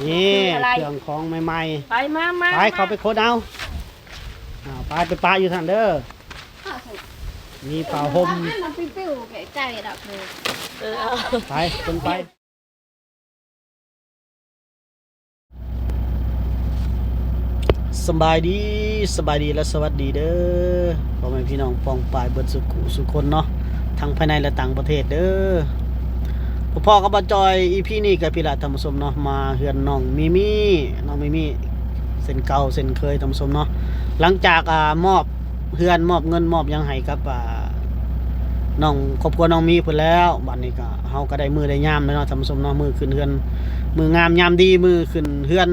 นี่เครื่องของใหม่ๆไปมาไปเขาไปโคดเอาไปปลาอยู่ทางเด้อมีผ้าห่มมันปิ้วๆแก่ใจดับเลยไปคนไปสบายดีและสวัสดีเด้อพ่อแม่พี่น้องปองปายเบิดสุขคนเนาะทั้งภายในและต่างประเทศเด้อพ่อก็บ่จอยอีพีนี้กับพี่ละท่านผู้ชมเนาะมาเฮือนน้องมิมี่เส้นเก่าเส้นเคยท่านผู้ชมเนาะหลังจากมอบเฮือนมอบเงินมอบยังให้กับน้องครอบครัวน้องมีเพิ่นแล้วบัดนี้ก็เฮาก็ได้มือได้ยามแล้วเนาะท่านผู้ชมเนาะมือขึ้นเฮือนมืองามยามดีมือขึ้นเฮือน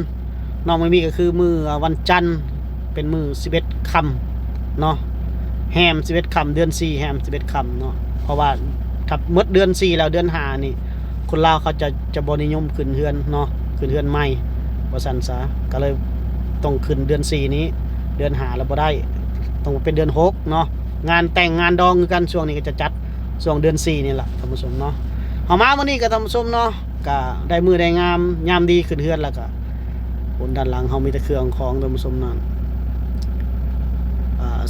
น้องมิมี่ก็คือมือวันจันทร์เป็นมือ11ค่ำเนาะแฮม11ค่ำเดือน4แฮม11ค่ำเนาะเพราะว่าถ้าหมดเดือน4แล้วเดือน5นี่คนลาวเขาจะบ่นิยมขึ้นเฮือนเนาะขึ้นเฮือนใหม่ว่าซั่นซะก็เลยต้องขึ้นเดือน4นี้เดือน5แล้วบ่ได้ต้องเป็นเดือน6เนาะงานแต่งงานดองกันช่วงนี้ก็จะจัดช่วงเดือน4นี่แหละท่านผู้ชมเนาะเฮามามื้อนี้ก็ท่านผู้ชมเนาะก็ได้มือได้งามยามดีขึ้นเฮือนแล้วก็บนด้านหลังเฮามีแต่เครื่องของท่านผู้ชมนั่น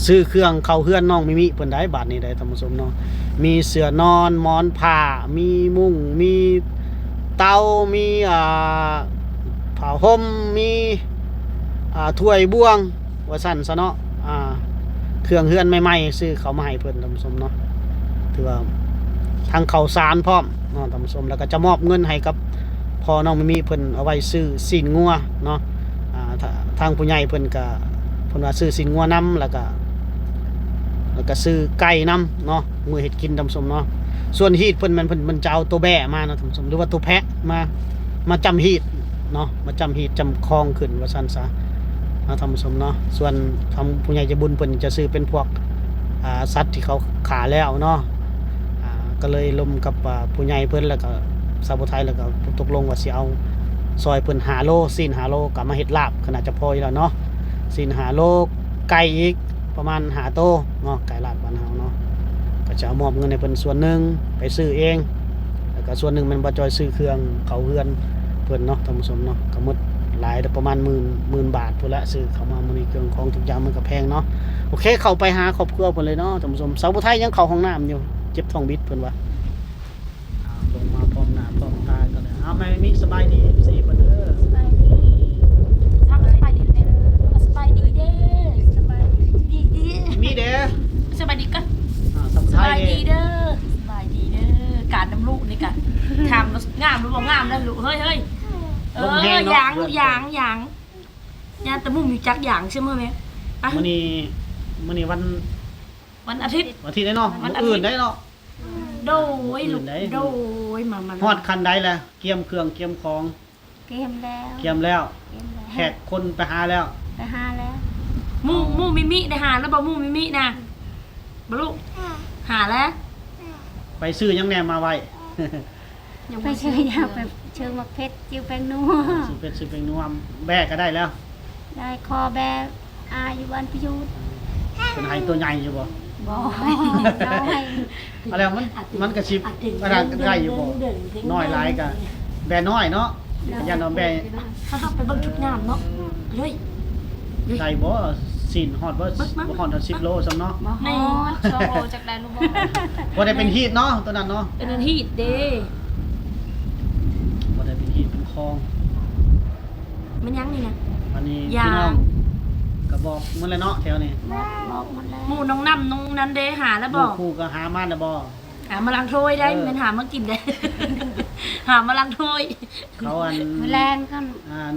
ซื้อเครื่องเข้าเฮือนน้องมิมิเพิ่นได้บาทนี้ได้ท่านผู้ชมเนาะมีเสื่อนอนหมอนผ้ามีมุ้งมีเตามีผ้าห่มมีถ้วยบ่วงว่าซั่นซะเนาะเครื่องเฮือนใหม่ๆซื้อเขามาให้เพิ่นท่านผู้ชมเนาะถือว่าทางข้าวสารพร้อมเนาะท่านผู้ชมแล้วก็จะมอบเงินให้กับพ่อน้องมิมิเพิ่นเอาไว้ซื้อซีนงัวเนาะทางผู้ใหญ่เพิ่นก็เพิ่นว่าซื้อซีนงัวนำแล้วก็ซื้อไก่นำเนาะมื้อเฮ็ดกินท่านผู้ชมเนาะส่วนฮีทเพิ่นจะเอาตัวแบะมาเนาะท่านผู้ชมหรือว่าตัวแพะมาจำฮีทเนาะมาจำฮีทจำคองขึ้นว่าซั่นซะท่านผู้ชมเนาะส่วนทำผู้ใหญ่ใจบุญเพิ่นจะซื้อเป็นพวกสัตว์ที่เขาขาแล้วเนาะก็เลยลมกับผู้ใหญ่เพิ่นแล้วก็สาวไทยแล้วก็ตกลงว่าสิเอาซอยเพิ่น5โลซีน5โลก็มาเฮ็ดลาบขนาดจะพออยู่แล้วเนาะซีน5โลไก่อีกประมาณ5โตเนาะไก่ลาดบ้านเฮาเนาะก็จะเอามอบเงินให้เพิ่นส่วนหนึงไปซื้อเองแล้วก็ส่วนหนึงมันบ่จอยซื้อเครื่องเขาเฮือนเพิ่นเนาะท่านผู้ชมเนาะก็หมดหลายประมาณหมื่นบาทพุ่นละซื้อเข้ามามื้อนี้เครื่องของทุกอย่างมันก็แพงเนาะโอเคเข้าไปหาครอบครัวเพิ่นเลยเนาะท่านผู้ชมสาวไทยยังเข้าห้องน้ำอยู่เจ็บท้องบิดเพิ่นว่าลงมาพร้อมหน้าพร้อมตากันเลยแม่มีสบายดีสิเพิ่นเด้อสบายดีทำสบายดีเด้อสบายดีเด้อสบายดี มีเด้อ สบายดีกัน สาว ส ไทย บายดีเด้อสบายดีเด้อการน้ำลูกนี่กันทำงามหรือบ่งามแล้วลูกเฮ้ยหยางตะมุ่มอยู่จักหยางใช่ไหมแม่มื้อนี้วันอาทิตย์ได้เนาะมื้ออื่นได้เนาะโดยลูกโดยมาฮอดคันใดแล้วเกียมเครื่องเกียมของเกมแล้ว เกียมแล้วแขกคนไปหาแล้วไปหาแล้วมู่มิมิได้หาแล้วบ่มู่มิมินะบ่ลูกหาแล้วไปซื้อยังแหน่มาไว้ ไปเชื่อยาไปเชื่อมักเพชรจิ้วแป้งนัวซื้อเป็นนัวแบกก็ได้แล้วได้คอแบกอยู่บ้านพิยุทธ์เป็นไห้ตัวใหญ่อยู่บ่บ่น้อย อะไรมันกระชิบกระดาษได้อยู่บ่น้อยหลายก็แบน้อยเนาะยันเอาแบไปเบิ่งชุดงามเนาะเลยได้บ่สินฮอดบ่ฮอด10โลซ้ำเนาะในช่องโลจากได้ลูกบ่บ่ได้เป็นฮีทเนาะตัวนั้นเนาะเป็นฮีทเด้บ่ได้เป็นฮีทเป็นคลองมันยังนี่นะอันนี้พี่น้องก็บอกมันเลยเนาะแถวนี้บอกหมดแล้วหมู่น้องน้ำน้องนั้นเด้หาแล้วบอกคู่ก็หามาแล้วบ่หามาลังถ้วยได้มันหามากินได้หามาลังถ้วยเขาอันแรงกัน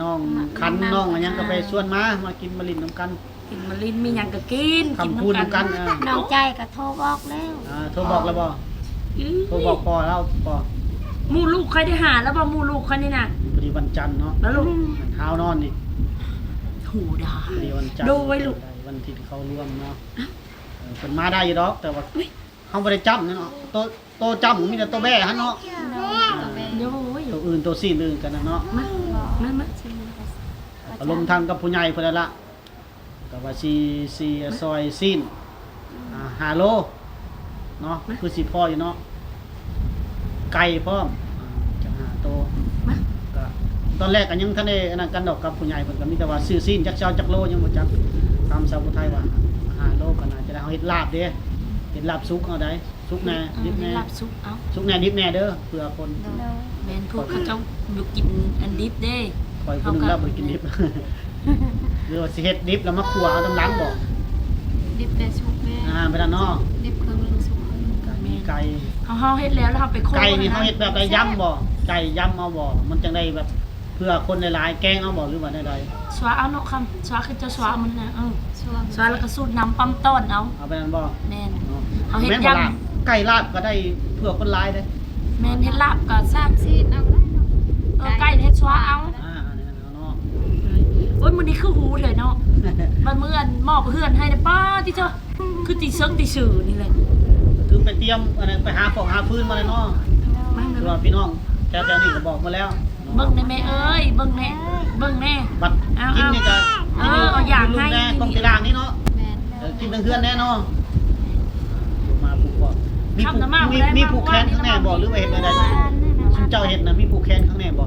น้องคันน้องอันยังก็ไปชวนมากินมะลินน้ำกันกินมะลินมีหยังก็กินคำพูดน้ำกันน้องใจก็โทรบอกแล้วโทรบอกแล้วบ่โทรบอกพ่อแล้วบ่หมู่ลูกใครได้หาแล้วบ่หมู่ลูกใครนี่น่ะพอดีวันจันทร์เนาะแล้วลูกเท้านอนนี่หูดาดีวันจันทร์ดูไว้ลูกวันที่เขาร่วมเนาะเป็นมาได้อยู่ดอกแต่ว่าเขาไม่ได้จำเนาะโตจำมีแต่ตัวแบ่ฮะเนาะตัวอื่นตัวซีนอื่นกันเนาะมาอารมณ์ทางกับผู้ใหญ่เพื่อนละกับว่าซีซอยซีน5โลเนาะคือสิพ่ออยู่เนาะไก่พร้อมจะ5โตก็ ตอนแรกก็ยังทันได้อันนั้นกันดอกกับผู้ใหญ่เพิ่นก็มีแต่ว่าซื้อซีนจักเช้าจักโลยังบ่จักตามชาวพุทธไทยว่า5โลก็น่าจะได้เฮาเฮ็ดลาบเด้เฮ็ดลาบสุกเอาได้สุกแน่ดิบแน่ รับซุปเอา สุกแน่ดิบแน่เด้อเพื่อคน แม่นพวกเขาเจ้าอยู่กินอันดิบเด้ คอยคนหนึงแล้วบ่ได้กินดิบ หรือว่าสิเฮ็ดดิบแล้วมาคั่วเอาน้ำหลังบ่ ดิบแต่ชุบแม่ ไปด้านนอก ดิบเครื่องนึงสุก มีไก่ เฮาเฮ็ดแล้วแล้วเฮาไปโค ไก่นี่เฮาเฮ็ดแบบใดยำบ่ไก่ยำเอาบ่มันจังได้แบบเพื่อคนหลายๆแกงเอาบ่หรือว่าใด สวาเอาเนาะคำสวาคือเจ้าสวามันน่ะช่วง สวาแล้วก็สูตรน้ำปั๊มต้นเอา เอาไปนั่นบ่ แม่น อ๋อ เอาเฮ็ด แม่นบ่ ยำ ล่ะไก่ลาบก็ได้เพื่อคนหลายเด้ แม่นเฮ็ดลาบก็แซ่บ ซีดเอาก็ได้เนาะ ไก่เฮ็ดสวาเอา อันนี้เอาเนาะ โอ้ยมื้อนี้คือหูเลยเนาะมันเมื่อนหมอบเฮือนให้ได้ป้าที่เจ้าคือติเซิงติสื่อนี่แหละ คือไปเตรียมอันนั้นไปหาของหาฟืนมาเลยเนาะ มา คือว่าพี่น้องแถวๆนี้ก็บอกมาแล้ว เบิ่งได้แม่เอ้ยเบิ่งแน่เบิ่งแน่ บัดกินนี่ก็ เอาอย่างให้ แน่ต้องตีรางนี่เนาะ แม่น กินทั้งเพื่อนแน่เนาะมาผูกบ่มีผูกแขนข้างแน่บ่หรือว่าเฮ็ดอะไรซุมเจ้าเฮ็ดน่ะมีผูกแขนข้างแน่บ่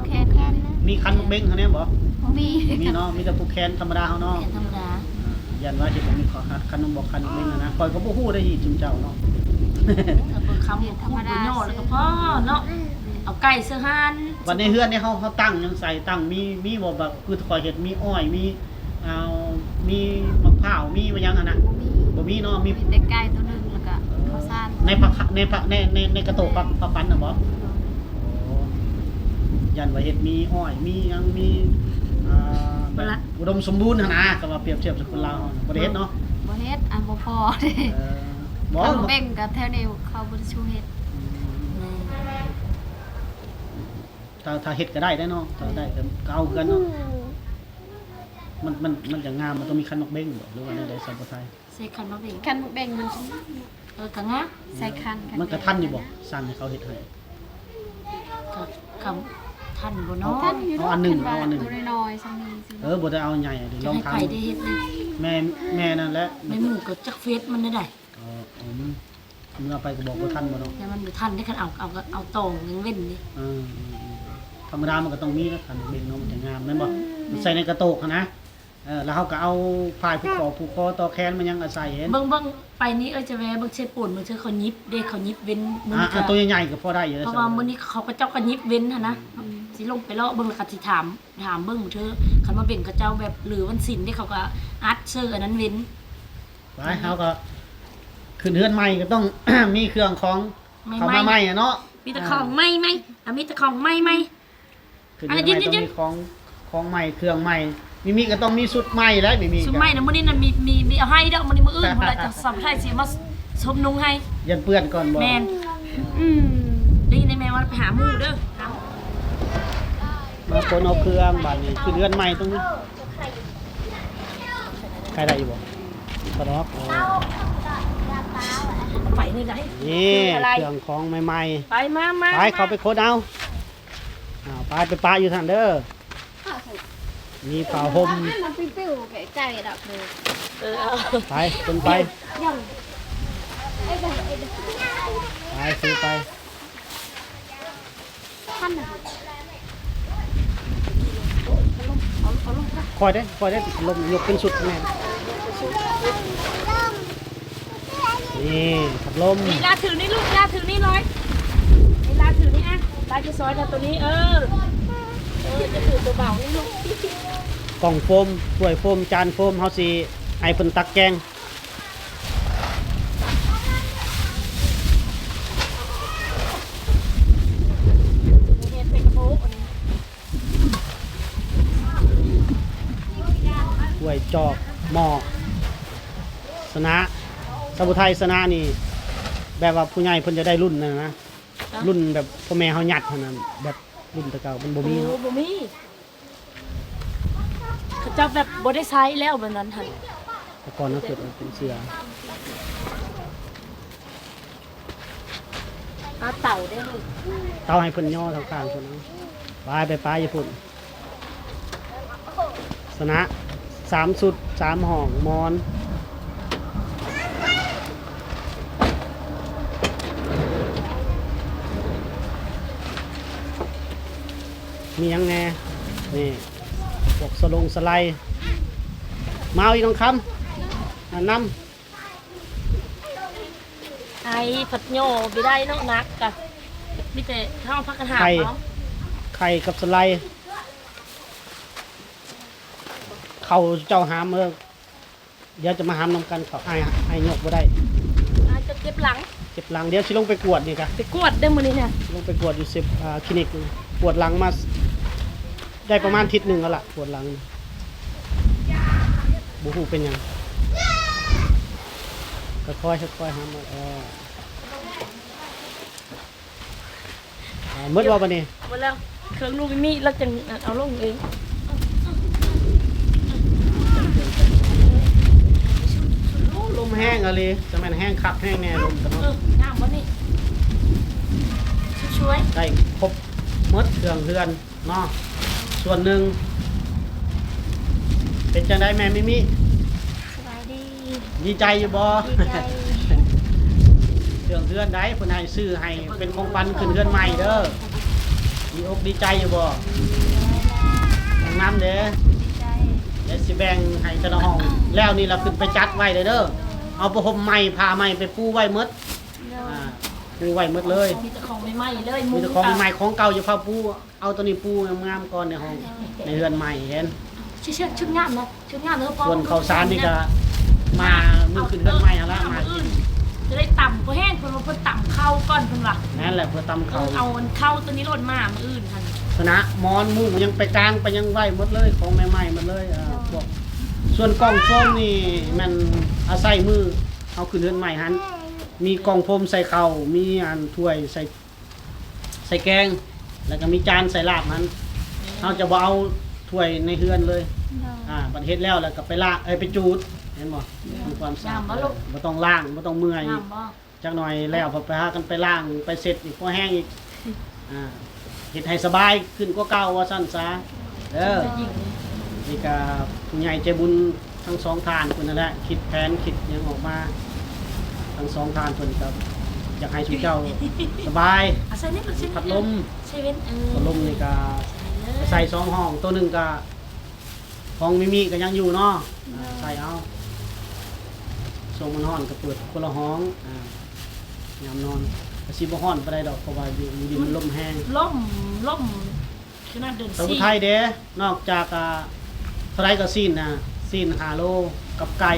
แค่แค่นะ มีคันเบ้งข้างแน่บ่ มี มีเนาะมีแต่ผูกแขนธรรมดาเฮาเนาะ แม่ธรรมดา ยันว่าสิบ่มีขอคันบ่คันเบ้งนะคอยก็บ่ฮู้ได้อีซุมเจ้าเนาะ เอาเบิ่งคำพูดบ่ย่อแล้วก็พอเนาะเอาไก่เสื้อหาน วันในเฮือนนี่เฮาตั้งยังใส่ตั้งมีบ่แบบคือคอยเฮ็ดมีอ้อยมีมีมะพร้าวมีว่าหยังอ่ะนะบ่มีเนาะมี มีแต่ไก่ตัวนึงแล้วก็ข้าวสาร ในกระโตกปักปันน่ะบ่โอ้ยันว่าเฮ็ดมีอ้อยมีหยังมีแบบอุดมสมบูรณ์หั่นนะก็ว่าเปรียบเทียบกับคนลาวบ่ได้เฮ็ดเนาะ บ่เฮ็ดอันบ่พอเด้ บ่ ทำเบ่งกับแถวนี้เขาบ่ได้ชูเฮ็ด ถ้าเฮ็ดก็ได้เนาะถ้าได้ก็เอากันเนาะมันจะงามมันต้องมีคันนกเบ้งบ่หรือว่าในใดสัมปทาน ใส่คันมาเบ่ง คันเบ่งมัน กังะ ใส่คัน มันก็ทันอยู่บ่สั่งให้เขาเฮ็ดให้ กับคำท่านบ่เนาะ ท่านอยู่ เอาอันหนึ่งเอาอันหนึ่ง ตัวน้อยๆซังนี้สิ บ่ได้เอาใหญ่เดี๋ยวลอง ให้ ถาม ไข่ได้เฮ็ดเลย แม่นั่นแหละ ในหมู่กับจักเฟซมันได้ เมื่อไปก็บอกว่าทันบ่เนาะ แต่มันบ่ทันได้คันเอาตองยังเว้นดิ ธรรมดามันก็ต้องมีนะคันเบงเนาะมันจะงามแม่นบ่มันใส่ในกระโตกหั้นนะแล้วเขาก็เอาพายผูกคอต่อแขนมันยังอาศัยเห็น เบิ่งไปนี้จะแวะเบิ่งเช็ดป่นมันเชื่อเขายิบเด้เขายิบเว้นมื้อนี้ก็ ตัวใหญ่ๆก็พอได้อยู่ เพราะว่ามื้อนี้เขาก็เจ้าก็ยิบเว้นหั่นนะสิลงไปเลาะเบิ่งแล้วก็สิถามเบิ่งเธอคันมาเบ่งเขาเจ้าแบบหรือวันศิลป์ที่เขาก็อัดเสื้ออันนั้นเว้น ไปเขาก็ขึ้นเฮือนใหม่ก็ต้อง มีเครื่องของเขามาใหม่อะเนาะ มีแต่ของใหม่มีแต่ของใหม่ ขึ้นเฮือนใหม่ต้องมีของใหม่เครื่องใหม่มีก็ต้องมีชุดใหม่แล้วมี ชุดใหม่นะมื้อนี้น่ะมีเอาให้ดอกมื้อนี้มื้ออื่นพุ่นละจะสำไทยสิมาสมนุงให้ ยันเปื้อนก่อนบ่ แม่นได้ยินได้แม่ว่าไปหาหมู่เด้อ มาคนเอาเครื่องบัดนี้ขึ้นเฮือนใหม่ตรงนี้ใครได้อยู่บ่กระดอก ไปนี่ได้ นี่ อะไร เครื่องของใหม่ ไปมา ๆไปเขาไปโคดเอาไปปลาอยู่ทางเด้อมีผ้าห่ม มันปิ้วๆไก่ดอกเด้อ ไปคนไปไปซื้อไป ท่านน่ะ คอยได้ติดลมยกเป็นสุดแม่นี่ขับลม นี่ลาถือนี่ลูกลาถือนี่ร้อยนี่ลาถือนี่อ่ะลาจะซอยแต่ตัวนี้จะถือตัวเบานี่ลูก กล่องโฟมถ้วยโฟมจานโฟมเฮาสิให้เพิ่นตักแกงถ้วยจอกหม้อสนะสมุทัยสนะนี่แบบว่าผู้ใหญ่เพิ่นจะได้รุ่นนั่นนะรุ่นแบบพ่อแม่เฮาหยัดเท่านั้นแบบรุ่นแตะเก่ามันบ่มีเนาะ บ่มีเขาเจ้าแบบบ่ได้ใช้แล้วแบบนั้นหั่น แต่ก่อนเนาะเกิดเป็นเสือ เต่าได้เลย เตาให้เพิ่นย่อทางข้างเพิ่นเอาไปปลาญี่ปุ่นสนะ3สุด3ห้องมอน มีหยังแน่นี่พวกสไลด์มาเอาอีกน้องคำนำ ไอ้ผัดโยไปได้เนาะนักกะมีแต่ข้าวพักกันหา ไข่ เนาะ ไข่กับสไลด์เขาเจ้าหามเดี๋ยวจะมาหามนำกันเขาไอ้ยกบ่ได้ อาจจะเก็บหลัง เจ็บหลังเดี๋ยวสิลงไปกวดนี่ค่ะ ไปกวดได้มื้อนี้เนี่ย ลงไปกวดอยู่คลินิกปวดหลังมาได้ประมาณอาทิศหนึ่งแล้วล่ะปวดหลังบูฮูเป็นหยังค่อยๆหามมามืดว่าปะนี่ หมดแล้วเครื่องลูกมีแล้วจังเอาลงเอง ลมแห้งอะไรจะแม่นแห้งคักแห้งแน่ลมกัน เอ เนาะ องามบ่นี่ช่วย ได้ครบหมดเครื่องเรือนเนาะส่วนหนึ่งเป็นจังได้แม่มิมิ สบายดี ดีใจอยู่บ่ ดีใจ เครื่องเรือนได้เพิ่นให้ซื้อให้เป็นของปันขึ้นเรือนใหม่เด้อดีอกดีใจอยู่บ่น้ำเด้อ ดีใจ เดี๋ยวสิแบ่งให้แต่ละห้องแล้วนี่เราขึ้นไปจัดไว้เลยเด้อเอาผ้าห่มใหม่ผ้าใหม่ไปปูไว้หมด เนาะ ปูไว้หมดเลย มีแต่ของใหม่ๆเลย มีแต่ของใหม่ของเก่าอย่าพาปูเอาตัวนี้ปูงามๆก่อนในห้องในเรือนใหม่เห็น เชื่อชุดงามนะชุดงามเนอะพอ ส่วนข้าวสารนี่ก็มามือขึ้นเรือนใหม่เอาละมากิน จะได้ต่ำก็แห้งเพิ่นว่าเพิ่นต่ำเข้าก่อนเพิ่นว่า นั่นแหละเพื่อตำเขา เอาเข้าตัวนี้ลดมามื้ออื่นหั่น คณะมอนมุ้งยังไปกลางไปยังไหวหมดเลยของใหม่ๆหมดเลยพวกส่วนกล่องโฟมนี่มันอาศัยมือเอาขึ้นเรือนใหม่หันมีกล่องโฟมใส่เข่าวมีอันถ้วยใส่แกง แล้วก็มีจานใส่ลาบมันเราจะบ่เอาถ้วยในเฮือนเลย เนาะ บัดเฮ็ดแล้วแล้วก็ไปล้างไปจูดเห็นบ่มีความสะอาดบ่ต้องล้างบ่ต้องเมื่อย งามบ่ จักหน่อยแล้วพอไปหากันไปล้างไปเสร็จอีกพอแห้งอีกเฮ็ดให้สบายขึ้นกว่าเก่าว่าซั่นซะเด้อ จะยิง นี่ก็ผู้ใหญ่ใจบุญทั้งสองทานคนนั่นแหละคิดแผนคิดหยังออกมาทั้งสองทานเพิ่นก็อยากให้ชุเจ้าสบาย อาศัยนี่ก็สิ พัดลม เซเว่น พัดลมนี่ก็ใส่สองห้องตัวหนึงก็ของมิมิก็ยังอยู่เนาะใส่เอาส่งมันฮ้อนก็เปิดคนละห้องยามนอนก็สิบ่ฮ้อนปานใดดอกเพราะว่าอยู่มันลมแห้ง ล่มขนาดเดิน สมุ ซี่ ไทยเด้นอกจากเท่าไรก็ซีนซีน5โลกับไก่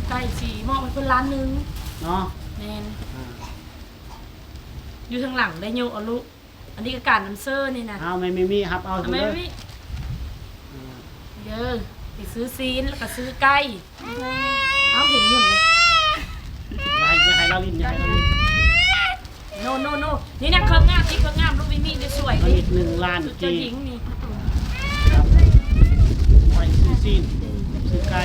ไก่สีมองไปเป็นร้านนึง เนาะ แน่นอยู่ทางหลังได้โยเอาลูกอันนี้ก็การน้ำเซอร์นี่นะ เอาไม่มีครับเอา ทำไม เด้อ พี่เด้อไปซื้อซีนแล้วก็ซื้อไก่เอาเห็นหนุ่นเลย อย่าให้เราลิ้นอย่าให้เราลิ้น โนนี่นะเครื่องงามที่เครื่องงามลูกมีจะสวย มัน ดิ อีก1 ล้าน เจ้า กี หญิงนี่ ครับไว้ซื้อซีนซื้อไก่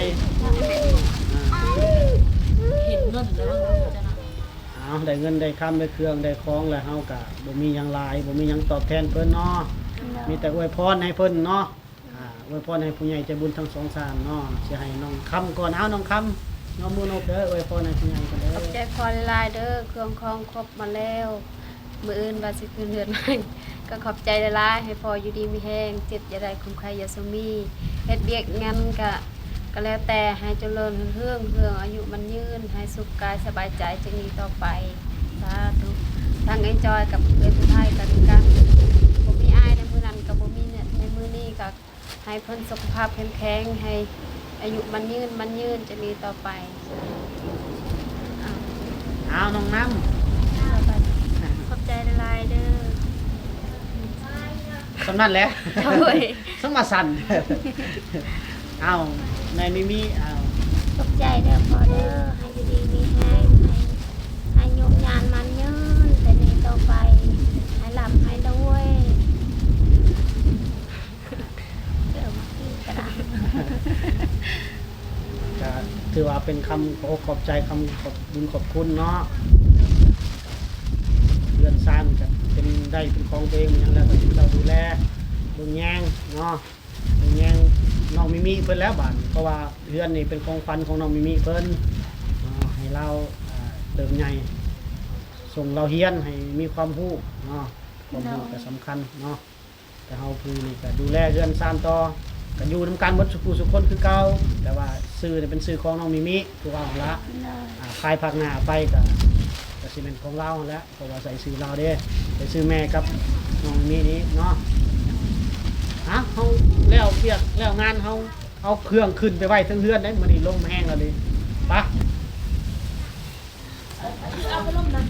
เห็นเงินแล้วจะนะ เอาได้เงินได้คำได้เครื่องได้ของแล้วเฮากะบ่มีหยังหลายบ่มีหยังตอบแทนเพิ่นเนาะมีแต่อวยพรให้เพิ่นเนาะอวยพรให้ผู้ใหญ่ใจบุญทั้งสองทานเนาะสิให้น้องคำก่อนเอาน้องคำน้องมูนกเด้ออวยพรให้ผู้ใหญ่กันเด้อ ขอบใจพรหลายๆเด้อเครื่องคองครบมาแล้วมื้ออื่นว่าสิคืนเรือนใหม่ก็ขอบใจหลายๆให้พออยู่ดีมีแห้งเจ็บอย่าได้คุ้มใครอย่าสมีเฮ็ดเวียกงานก็แล้วแต่ให้เจริญเรื่องอายุมันยืนให้สุขกายสบายใจจะมีต่อไปสาธุทั้งเอ็นจอยกับเพื่อนผู้ไทยกันบ่มีอ้ายในมื้อนั้นก็บ่มีเนี่ยในมื้อนี้ก็ให้เพิ่นสุขภาพแข็งแรงให้อายุมันยืนจะมีต่อไป เอาน้องน้ ขอบใจหลายๆเด้อ ำสำนั่นแหละ โอ้ย สมาสั่น เอาในมิมิเอา ขอบใจเด้อพ่อเด้อให้อยู่ดีมีแรงให้โยมยานมันยืนแต่นี้ต่อไปให้หลับให้ด้วยเดี๋ยวมากินกระดาษ ก็ถือว่าเป็นคำขอบใจคำขอบบุญขอบคุณเนาะเรือนซ่านกับเป็นได้เป็นของตัวเองอย่างแล้วก็เราดูแลเบิ่งแยงเนาะเบิ่งแยงน้องมิมิเพิ่นแล้วบาดเพราะว่าเรือนนี่เป็นของฟันของน้องมิมิเพิ่นให้เราเติมใหญ่ส่งเราเฮียนให้มีความรู้เนาะความรู้ก็สำคัญเนาะ แต่เฮาคือนี่ก็ดูแลเรือนซ่านต่อก็อยู่นํกันเบิดสุขสุขคนคือเก่าแต่ว่าชื่อนี่เป็นชื่อของน้องมิมิคือว่าของละภายภาคหน้าไปก็สิเป็นของเราหั่นแหละเพราะว่าใส่ชื่อเราเด้ใส่ชื่อแม่กับน้องมิมินี้เนาะเฮาแล้วเปียกแล้วงานเฮาเอาเครื่องขึ้นไปไว้ทั้งเรือนได้มื้อนี้ลมแห้งแล้วดิไป เอาไปลมนะ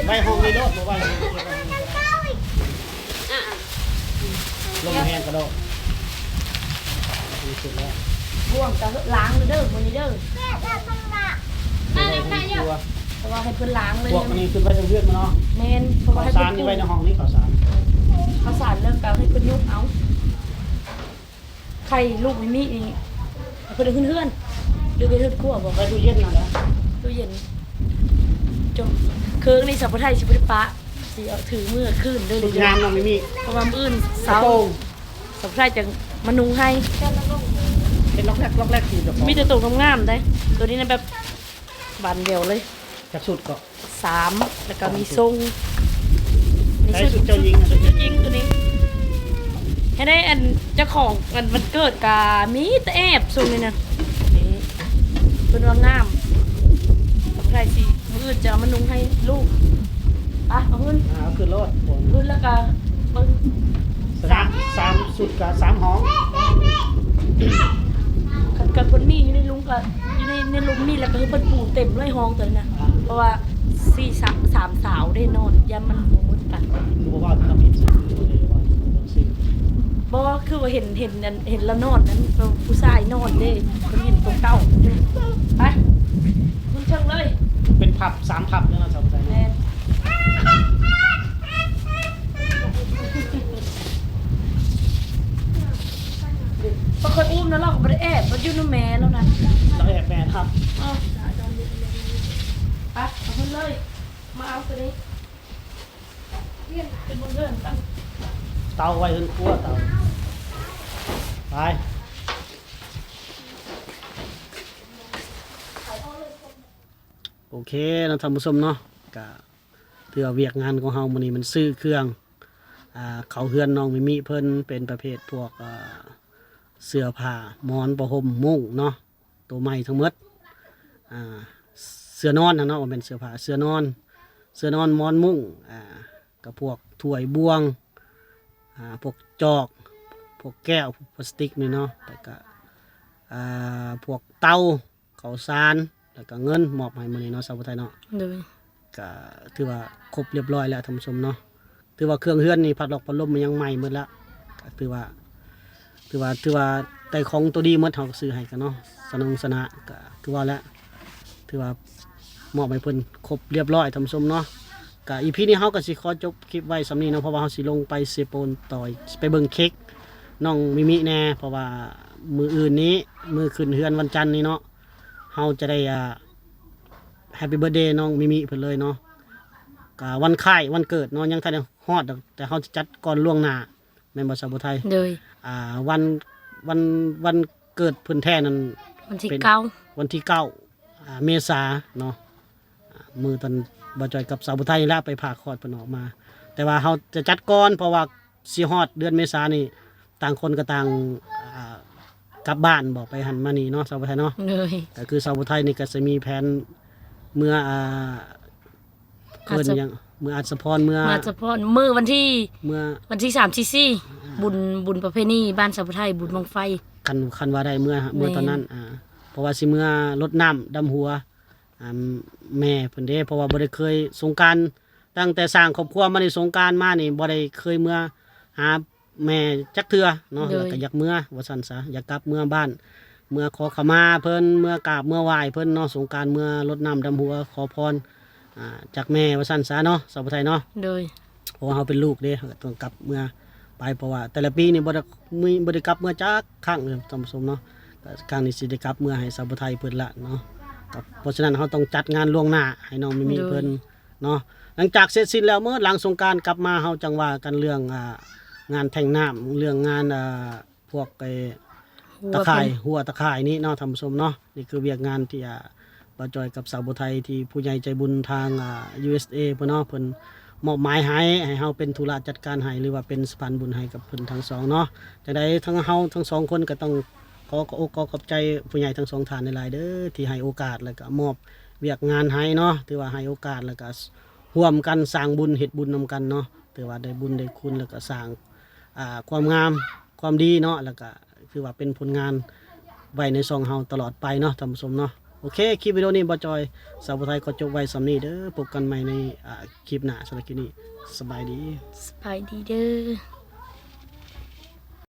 ไปห้องนี้โดดบ่ว่าลมแห้งกระโดดดีสุดแล้ว บ่วงจะล้างเลยเด้อวันนี้เด้อ ตัว เพราะว่าให้เพิ่นล้างเลย พวกอันนี้ขึ้นไปทางเพื่อนมาเนาะ แม่นเพราะว่า ข้าว ให้ สา เพิ่ ร น นี่ไว้ในห้องนี้ข้าวสาร ข้าวสารเริ่มแปลให้เพิ่นยุบเอาไข่ลูกมิมินี่เพิ่นเอาขึ้นเฮือนหรือไปเฮือนครัวบอก ไปตู้เย็นนั่นแหละ ตู้เย็นจงเคืองในสัพพไทยสิบ่ได้ปะสิเอาถือมือขึ้นเด้อ สุดงามน้องมิมิ เพราะว่ามื้ออื่น กระ เสา โปรง สัพพไทยจะมานุงให้ เป็นล็อกแรกคือจะพอ มีแต่ตัวงามๆได้ตัวนี้นะแบบบานเดียวเลย จากสุดก็ 3แล้วก็มีทรง ได้สุดเจ้าหญิง ชุดเจ้าหญิงตัวนี้ให้ได้อันเจ้าของอันวันเกิดกามีแต่แอบทรงนี่นะนี่เป็นว่างามสัพพไทยสิมื้ออื่นจะเอามานุงให้ลูกอ่ะเอาขึ้น เอาขึ้นรถผม ขึ้นแล้วก็เบิ่ง สามสุดกับ3ห้อง กับคนมีอยู่ในลุงก็อยู่ในลุมมีแล้วก็คือเพิ่นปูเต็มเลยห้องตัวนั้นนะเพราะว่า3 สาวได้นอนยามมันบ่มืดกัน คือบอกว่าทำอินซีเลยว่าซี บ่คือว่าเห็นแล้วนอนนั้นผู้ชายนอนเด้เพิ่นเห็นตรงเก้าไปคุณเชิงเลย เป็นผับ3ผับเนี่ยเราชาวไทย แม่นบางคนอุ้มแล้วเราก็บ่ได้แอบมันอยู่ในแม่แล้วนะ เราแอบแม่ครับ เอาไปเอาขึ้นเลย มาเอาตัวนี้เรียนเป็นบนเรือนตั้ง เตาไว้ขึ้นครัวเตาไปโอเคเราทำผู้ชมเนาะก็เพื่อเวียกงานของเฮามื้อนี้มันซื้อเครื่องเขาเฮือนน้องมิมิเพิ่นเป็นประเภทพวกเสื้อผ้าหมอนผ้าห่มมุ้งเนาะตัวใหม่ทั้งหมดเสื้อนอนนะเนาะว่าเป็นเสื้อผ้าเสื้อนอนหมอนมุ้งกับพวกถ้วยบวงพวกจอกพวกแก้วพลาสติกนี่เนาะแล้วก็พวกเตาข้าวสารแล้วก็เงินมอบให้มื้อนี้เนาะชาวไทยเนาะ เลย ก็ถือว่าครบเรียบร้อยแล้วท่านผู้ชมเนาะถือว่าเครื่องเฮือนนี่พัดลมพัดลมมันยังใหม่หมดแล้วก็ถือว่าได้ของตัวดีหมดเฮาก็ซื้อให้กันเนาะสนะก็ถือว่าแล้วถือว่ามอบให้เพิ่นครบเรียบร้อยท่านผู้ชมเนาะก็อีพีนี้เฮาก็สิขอจบคลิปไว้สำนี้เนาะเพราะว่าเฮาสิลงไปเซโปนต่อยไปเบิ่งเค้กน้องมิมิแน่เพราะว่ามื้ออื่นนี้มื้อขึ้นเฮือนวันจันทร์นี้เนาะเฮาจะได้แฮปปี้เบิร์ธเดย์น้องมิมิเพิ่นเลยเนาะก็วันคล้ายวันเกิดเนาะยังทันได้ฮอดดอกแต่เฮาจะจัดก่อนล่วงหน้าแม่นบ่สาวไทย เลย วันเกิดเพิ่นแท้นั้น วันที่ เป็น เก้า วันที่9เมษาเนาะมือตอนบ่จอยกับสาวไทยนี่แหละไปผ่าคลอดเพิ่นออกมา แต่ว่าเฮาจะจัดก่อนเพราะว่าสิฮอดเดือนเมษานี่ต่างคนก็ต่างกลับบ้านบอกไปหันมานี่เนาะสาวไทยเนาะ เลย ก็คือสาวไทยนี่ก็จะมีแผนเมื่อเกินยังเมื่ออัศพรเมื่อ มาเฉพาะมื้อวันที่ เมื่อ วันที่3ที่4บุญประเพณีบ้านสัพพไทยบุญบังไฟ คันว่าได้เมื่อตอนนั้นเพราะว่าสิเมื่อรดน้ำดำหัวแม่เพิ่นเด้เพราะว่าบ่ได้เคยสงกรานต์ตั้งแต่สร้างครอบครัวมาในสงกรานต์มานี่บ่ได้เคยเมื่อหาแม่จักเทื่อเนาะแล้วก็อยากเมื่อว่าซั่นซะอยากกลับเมื่อบ้าน เมื่อขอขมาเพิ่นเมื่อกราบเมื่อไหว้เพิ่นเนาะสงกรานต์เมื่อรดน้ำดำหัวขอพรจากแม่ว่าซั่นซะเนาะสาวไทยเนาะ เลย เพราะว่าเขาเป็นลูกเด้ก็ต้องกลับเมื่อไปเพราะว่าแต่ละปีนี่บ่ได้กลับเมื่อจักครั้งเลยท่านผู้ชมเนาะก็ครั้งนี้สิได้กลับเมื่อให้สาวไทยเพิ่นละเนาะก็เพราะฉะนั้นเขาต้องจัดงานล่วงหน้าให้น้องมิมิเพิ่นเนาะหลังจากเสร็จสิ้นแล้วเมื่อหลังสงกรานต์กลับมาเฮาจังว่ากันเรื่องงานแท่งน้ำเรื่องงานพวก หัว ตะข่าย เพิ่น หัวตะข่ายนี้เนาะท่านผู้ชมเนาะนี่คือเวียกงานที่บ่จอยกับสาวบัวไทยที่ผู้ใหญ่ใจบุญทางUSA เพิ่นเนาะเพิ่นมอบหมายให้เฮาเป็นธุระจัดการให้หรือว่าเป็นสะพานบุญให้กับเพิ่นทั้งสองเนาะจังได๋ทั้งเฮาทั้งสองคนก็ต้องขอขอบใจผู้ใหญ่ทั้งสองท่านหลายๆเด้อที่ให้โอกาสแล้วก็มอบเวียกงานให้เนาะถือว่าให้โอกาสแล้วก็ร่วมกันสร้างบุญเฮ็ดบุญนํกันเนาะถือว่าได้บุญได้คุณแล้วก็สร้างความงามความดีเนาะแล้วก็คือว่าเป็นผลงานไว้ในซองเฮาตลอดไปเนาะท่านผู้ชมเนาะโอเคคลิปวิดีโอนี้บ่จอยสาวไทยก็จบไว้สำนี้เด้อพบกันใหม่ในคลิปหน้าสำหรับคลิปนี้สบายดี สบายดีเด้อ